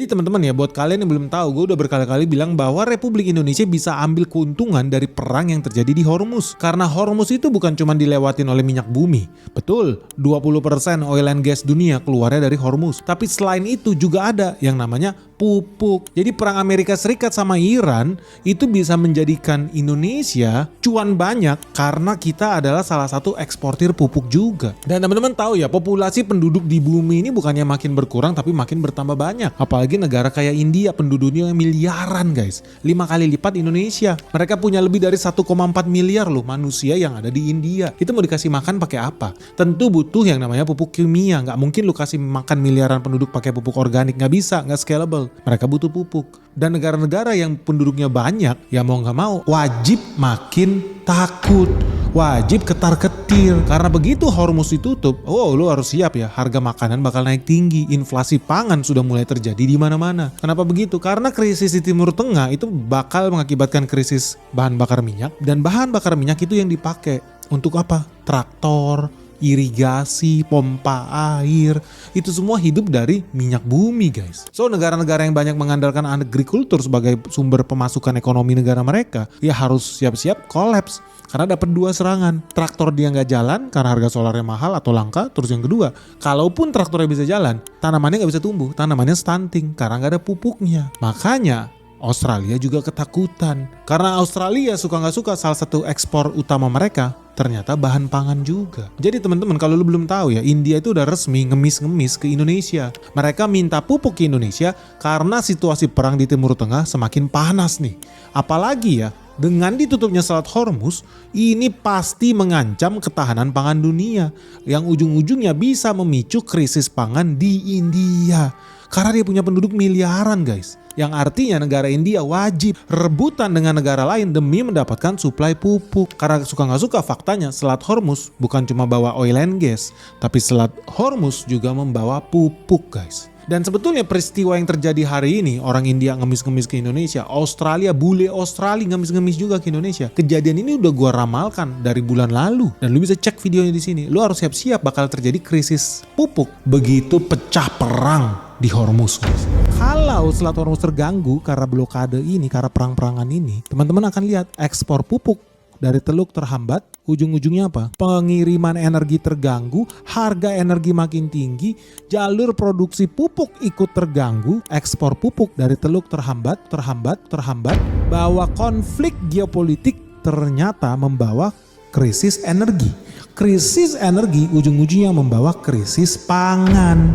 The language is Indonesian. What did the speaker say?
Jadi teman-teman ya, buat kalian yang belum tahu, gue udah berkali-kali bilang bahwa Republik Indonesia bisa ambil keuntungan dari perang yang terjadi di Hormuz. Karena Hormuz itu bukan cuma dilewatin oleh minyak bumi. Betul, 20% oil and gas dunia keluarnya dari Hormuz. Tapi selain itu juga ada yang namanya pupuk. Jadi perang Amerika Serikat sama Iran itu bisa menjadikan Indonesia cuan banyak karena kita adalah salah satu eksportir pupuk juga. Dan teman-teman tahu ya, populasi penduduk di bumi ini bukannya makin berkurang tapi makin bertambah banyak. Apalagi negara kayak India penduduknya miliaran guys. 5 kali lipat Indonesia. Mereka punya lebih dari 1,4 miliar loh manusia yang ada di India. Itu mau dikasih makan pakai apa? Tentu butuh yang namanya pupuk kimia. Nggak mungkin lu kasih makan miliaran penduduk pakai pupuk organik. Nggak bisa, nggak scalable. Mereka butuh pupuk. Dan negara-negara yang penduduknya banyak, ya mau nggak mau wajib makin takut. Wajib ketar-ketir. Karena begitu Hormuz ditutup, lu harus siap ya, harga makanan bakal naik tinggi. Inflasi pangan sudah mulai terjadi di mana-mana. Kenapa begitu? Karena krisis di Timur Tengah itu bakal mengakibatkan krisis bahan bakar minyak. Dan bahan bakar minyak itu yang dipakai untuk apa? Traktor, irigasi, pompa air, itu semua hidup dari minyak bumi guys. So negara-negara yang banyak mengandalkan agrikultur sebagai sumber pemasukan ekonomi negara mereka, ya harus siap-siap kolaps. Karena dapat 2 serangan. Traktor dia nggak jalan karena harga solarnya mahal atau langka. Terus yang kedua, kalaupun traktornya bisa jalan, tanamannya nggak bisa tumbuh, tanamannya stunting karena nggak ada pupuknya. Makanya Australia juga ketakutan. Karena Australia suka nggak suka salah satu ekspor utama mereka ternyata bahan pangan juga. Jadi teman-teman kalau lu belum tahu ya, India itu udah resmi ngemis-ngemis ke Indonesia. Mereka minta pupuk ke Indonesia karena situasi perang di Timur Tengah semakin panas nih. Apalagi ya, dengan ditutupnya Selat Hormuz, ini pasti mengancam ketahanan pangan dunia yang ujung-ujungnya bisa memicu krisis pangan di India. Karena dia punya penduduk miliaran guys. Yang artinya negara India wajib rebutan dengan negara lain demi mendapatkan suplai pupuk. Karena suka nggak suka faktanya Selat Hormuz bukan cuma bawa oil and gas, tapi Selat Hormuz juga membawa pupuk guys. Dan sebetulnya peristiwa yang terjadi hari ini, orang India ngemis-ngemis ke Indonesia, Australia, bule Australia ngemis-ngemis juga ke Indonesia. Kejadian ini udah gua ramalkan dari bulan lalu. Dan lu bisa cek videonya di sini. Lu harus siap-siap bakal terjadi krisis pupuk begitu pecah perang di Hormuz. Kalau Selat Hormuz terganggu karena blokade ini, karena perang-perangan ini, teman-teman akan lihat ekspor pupuk dari Teluk terhambat, ujung-ujungnya apa? Pengiriman energi terganggu, harga energi makin tinggi, jalur produksi pupuk ikut terganggu, ekspor pupuk dari Teluk terhambat, bahwa konflik geopolitik ternyata membawa krisis energi. Krisis energi ujung-ujungnya membawa krisis pangan.